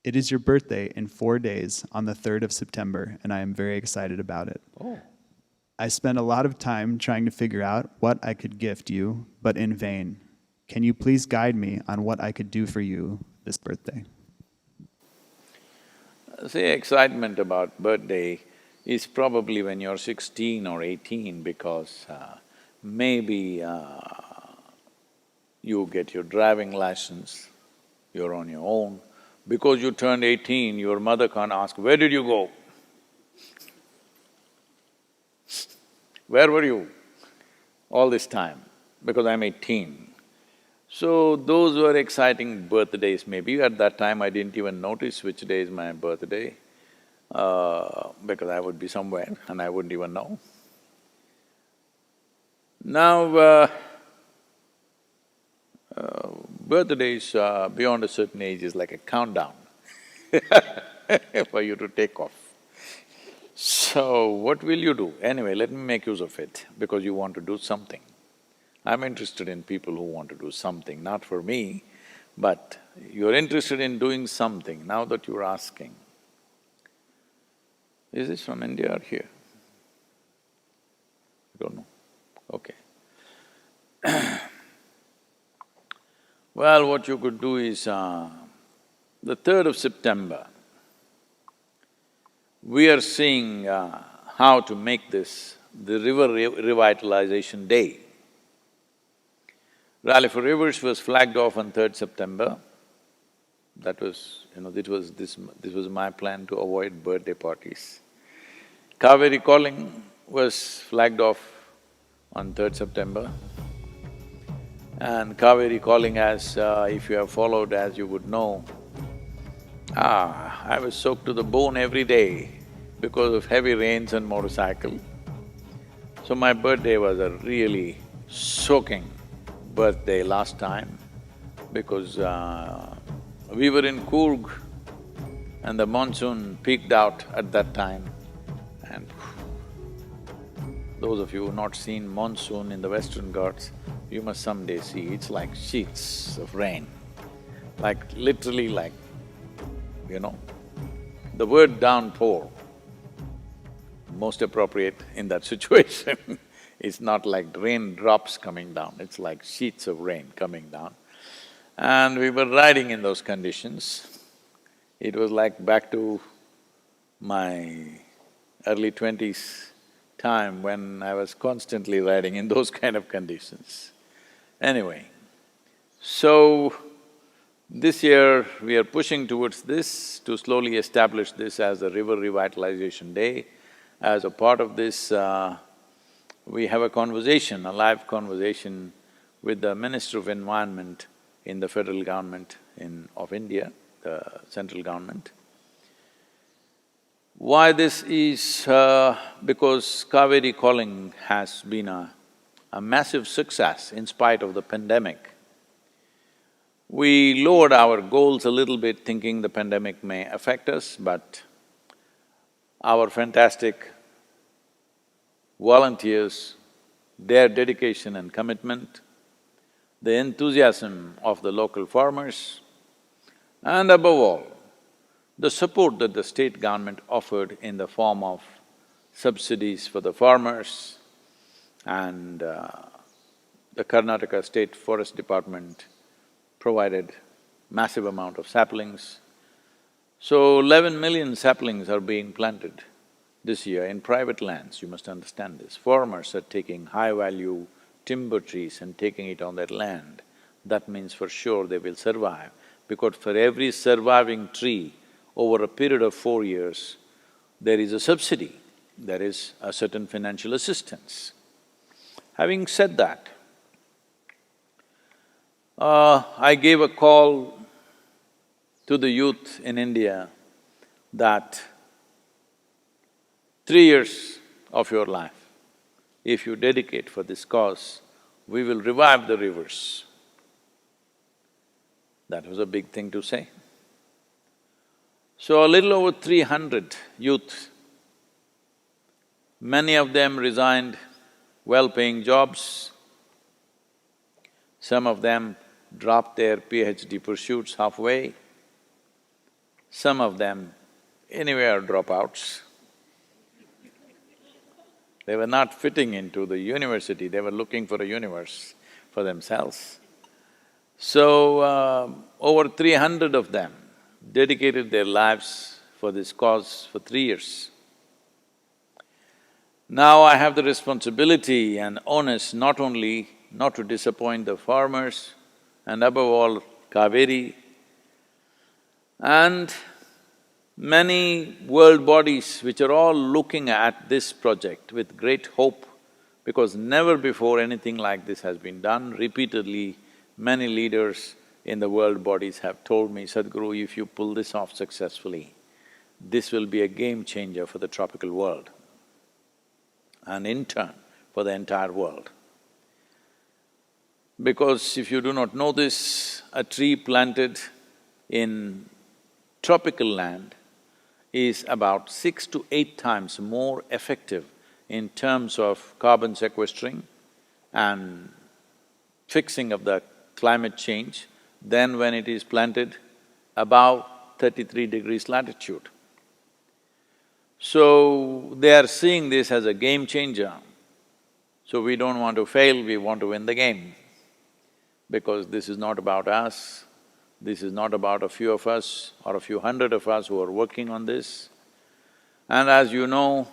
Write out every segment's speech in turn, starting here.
It is your birthday in 4 days on the 3rd of September, and I am very excited about it. Oh. I spent a lot of time trying to figure out what I could gift you, but in vain. Can you please guide me on what I could do for you this birthday? See, excitement about birthday is probably when you're 16 or 18 because maybe you get your driving license, you're on your own. Because you turned 18, your mother can't ask, where did you go? Where were you all this time? Because I'm 18. So those were exciting birthdays maybe. At that time I didn't even notice which day is my birthday, because I would be somewhere and I wouldn't even know. Now, birthdays beyond a certain age is like a countdown for you to take off. So, what will you do? Anyway, let me make use of it, because you want to do something. I'm interested in people who want to do something, not for me, but you're interested in doing something, now that you're asking. Is this from India or here? I don't know. Okay. Well, what you could do is, the 3rd of September, we are seeing how to make this the River Revitalization Day. Rally for Rivers was flagged off on 3rd September. That was, this was my plan to avoid birthday parties. Kaveri Calling was flagged off on 3rd September. And Kaveri Calling, as if you have followed, as you would know, I was soaked to the bone every day because of heavy rains and motorcycle. So my birthday was a really soaking birthday last time because we were in Coorg and the monsoon peaked out at that time, and those of you who have not seen monsoon in the Western Ghats, you must someday see, it's like sheets of rain, like literally like, the word downpour, most appropriate in that situation. It's not like raindrops coming down, it's like sheets of rain coming down. And we were riding in those conditions. It was like back to my early 20s time when I was constantly riding in those kind of conditions. Anyway, so this year we are pushing towards this to slowly establish this as a River Revitalization Day. As a part of this, we have a conversation, a live conversation with the Minister of Environment in the federal government of India, the central government. Why this is… because Kaveri Calling has been a massive success in spite of the pandemic. We lowered our goals a little bit thinking the pandemic may affect us, but our fantastic volunteers, their dedication and commitment, the enthusiasm of the local farmers, and above all, the support that the state government offered in the form of subsidies for the farmers, and the Karnataka State Forest Department provided massive amount of saplings. So 11 million saplings are being planted this year in private lands, you must understand this. Farmers are taking high-value timber trees and taking it on their land. That means for sure they will survive, because for every surviving tree over a period of 4 years, there is a subsidy, there is a certain financial assistance. Having said that, I gave a call to the youth in India that 3 years of your life, if you dedicate for this cause, we will revive the rivers. That was a big thing to say. So a little over 300 youth, many of them resigned well-paying jobs, some of them dropped their PhD pursuits halfway, some of them anyway are dropouts. They were not fitting into the university, they were looking for a universe for themselves. So, over 300 of them dedicated their lives for this cause for 3 years. Now I have the responsibility and onus not only not to disappoint the farmers and above all Kaveri and many world bodies which are all looking at this project with great hope, because never before anything like this has been done. Repeatedly, many leaders in the world bodies have told me, Sadhguru, if you pull this off successfully, this will be a game changer for the tropical world and in turn for the entire world. Because if you do not know this, a tree planted in tropical land is about 6 to 8 times more effective in terms of carbon sequestering and fixing of the climate change than when it is planted above 33 degrees latitude. So, they are seeing this as a game changer. So we don't want to fail, we want to win the game. Because this is not about us, this is not about a few of us or a few hundred of us who are working on this. And as you know,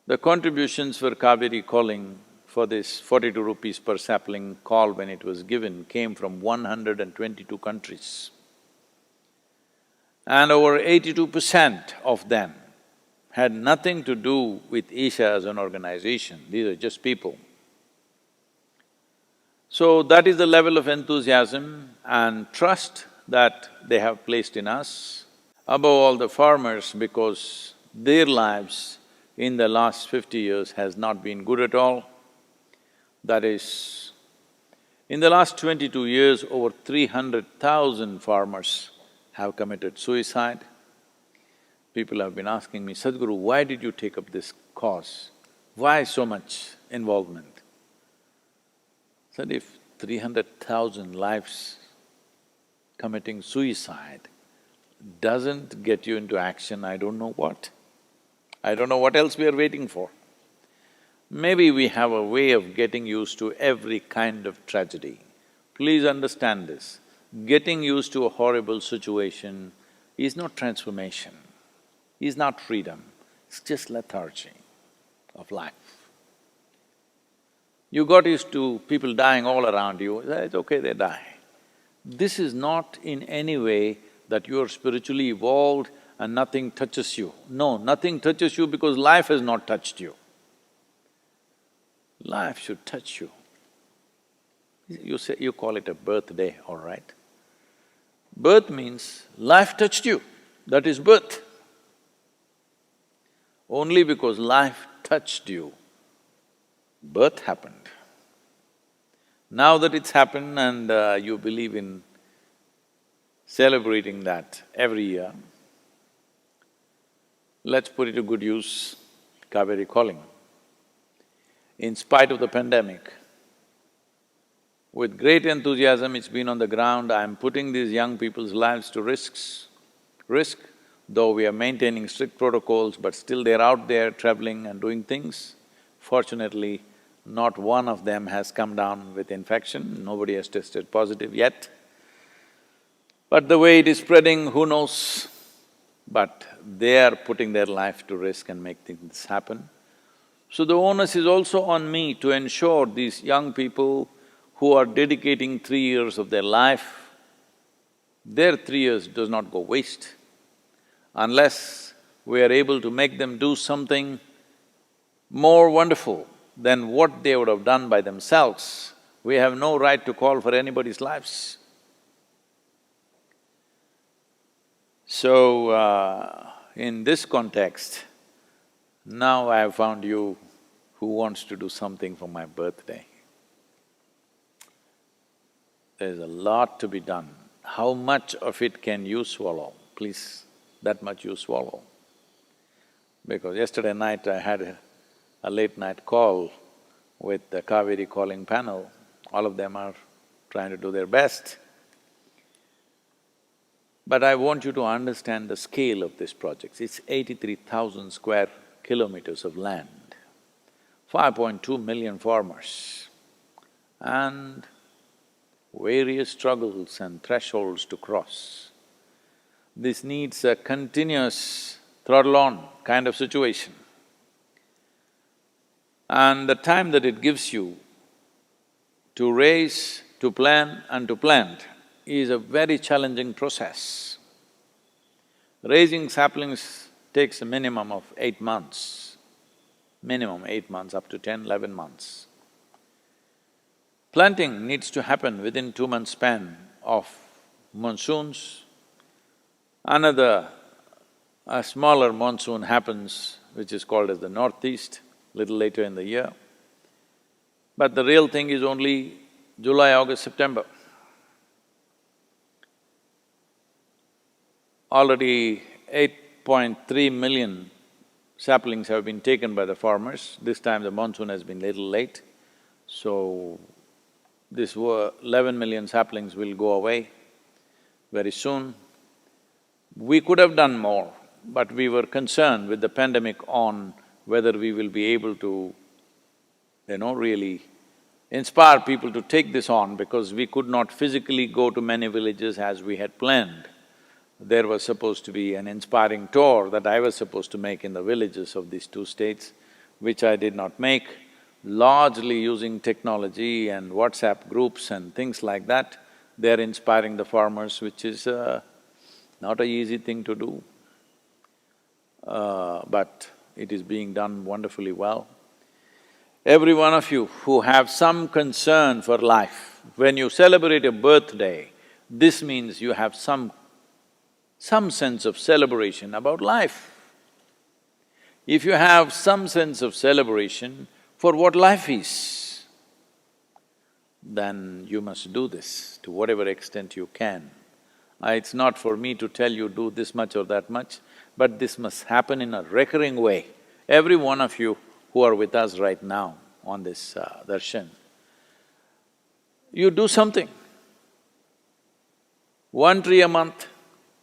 the contributions for Kaveri calling for this 42 rupees per sapling call when it was given came from 122 countries. And over 82% of them had nothing to do with Isha as an organization, these are just people. So that is the level of enthusiasm and trust that they have placed in us. Above all, the farmers, because their lives in the last 50 years has not been good at all. That is, in the last 22 years, over 300,000 farmers have committed suicide. People have been asking me, Sadhguru, why did you take up this cause? Why so much involvement? I said, if 300,000 lives committing suicide doesn't get you into action, I don't know what. I don't know what else we are waiting for. Maybe we have a way of getting used to every kind of tragedy. Please understand this, getting used to a horrible situation is not transformation, is not freedom, it's just lethargy of life. You got used to people dying all around you, it's okay, they die. This is not in any way that you are spiritually evolved and nothing touches you. No, nothing touches you because life has not touched you. Life should touch you. You call it a birthday, all right. Birth means life touched you, that is birth. Only because life touched you, birth happened. Now that it's happened and you believe in celebrating that every year, let's put it to good use, Kaveri calling. In spite of the pandemic, with great enthusiasm it's been on the ground, I'm putting these young people's lives to risk, though we are maintaining strict protocols, but still they're out there traveling and doing things. Fortunately, not one of them has come down with infection, nobody has tested positive yet. But the way it is spreading, who knows? But they are putting their life to risk and make things happen. So the onus is also on me to ensure these young people who are dedicating 3 years of their life, their 3 years does not go waste. Unless we are able to make them do something more wonderful than what they would have done by themselves, we have no right to call for anybody's lives. So, in this context, now I have found you who wants to do something for my birthday. There's a lot to be done. How much of it can you swallow? Please, that much you swallow. Because yesterday night I had a late night call with the Kaveri calling panel. All of them are trying to do their best. But I want you to understand the scale of this project. It's 83,000 square kilometers of land, 5.2 million farmers, and various struggles and thresholds to cross. This needs a continuous throttle-on kind of situation. And the time that it gives you to raise, to plan and to plant is a very challenging process. Raising saplings takes a minimum of 8 months, minimum 8 months, up to 10, 11 months. Planting needs to happen within 2 months span of monsoons. A smaller monsoon happens, which is called as the northeast, little later in the year. But the real thing is only July, August, September. Already 8.3 million saplings have been taken by the farmers. This time the monsoon has been little late, so this 11 million saplings will go away very soon. We could have done more, but we were concerned with the pandemic on whether we will be able to, really inspire people to take this on, because we could not physically go to many villages as we had planned. There was supposed to be an inspiring tour that I was supposed to make in the villages of these two states, which I did not make, largely using technology and WhatsApp groups and things like that. They're inspiring the farmers, which is not an easy thing to do, but it is being done wonderfully well. Every one of you who have some concern for life, when you celebrate a birthday, this means you have some sense of celebration about life. If you have some sense of celebration for what life is, then you must do this to whatever extent you can. It's not for me to tell you do this much or that much, but this must happen in a recurring way. Every one of you who are with us right now on this darshan, you do something. 1 tree a month,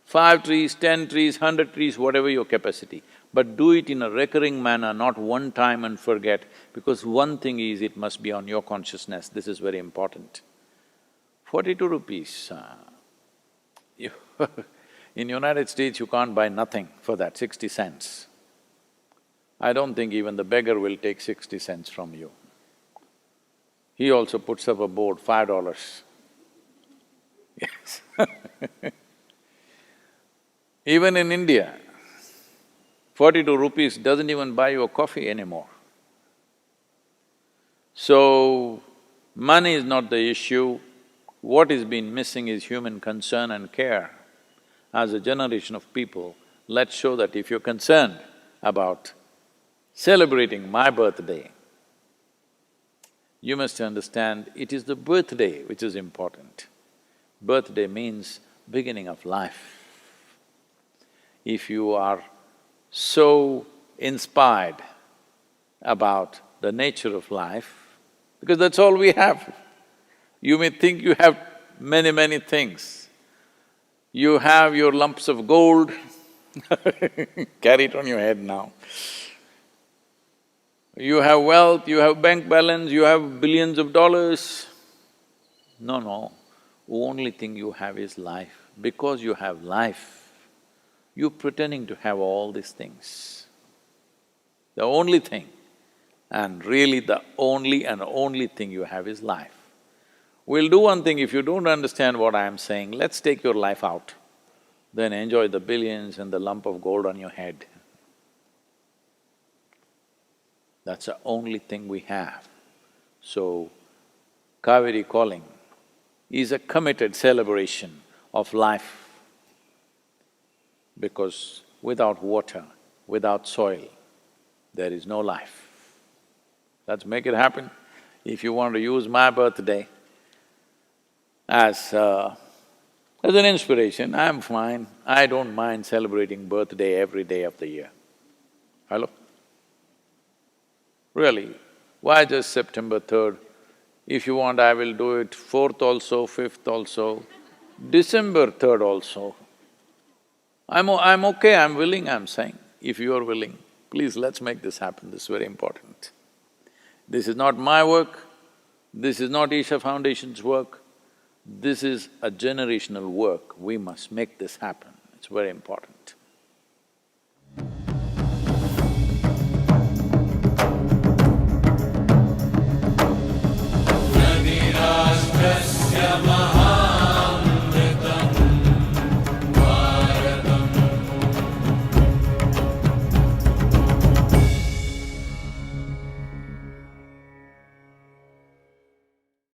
5 trees, 10 trees, 100 trees, whatever your capacity. But do it in a recurring manner, not one time and forget, because one thing is, it must be on your consciousness, this is very important. 42 rupees, in United States you can't buy nothing for that, 60 cents. I don't think even the beggar will take 60 cents from you. He also puts up a board, $5. Yes Even in India, 42 rupees doesn't even buy you a coffee anymore. So, money is not the issue. What is been missing is human concern and care. As a generation of people, let's show that if you're concerned about celebrating my birthday, you must understand it is the birthday which is important. Birthday means beginning of life. If you are so inspired about the nature of life, because that's all we have. You may think you have many, many things. You have your lumps of gold, carry it on your head now. You have wealth, you have bank balance, you have billions of dollars. No, only thing you have is life. Because you have life, you're pretending to have all these things. The only thing, and really the only thing you have is life. We'll do one thing, if you don't understand what I am saying, let's take your life out, then enjoy the billions and the lump of gold on your head. That's the only thing we have. So, Kaveri calling is a committed celebration of life, because without water, without soil, there is no life. Let's make it happen. If you want to use my birthday as an inspiration, I'm fine. I don't mind celebrating birthday every day of the year. Hello? Really, why just September 3rd? If you want, I will do it 4th also, 5th also, December 3rd also. I'm okay, I'm willing, I'm saying. If you are willing, please let's make this happen, this is very important. This is not my work, this is not Isha Foundation's work, this is a generational work. We must make this happen, it's very important.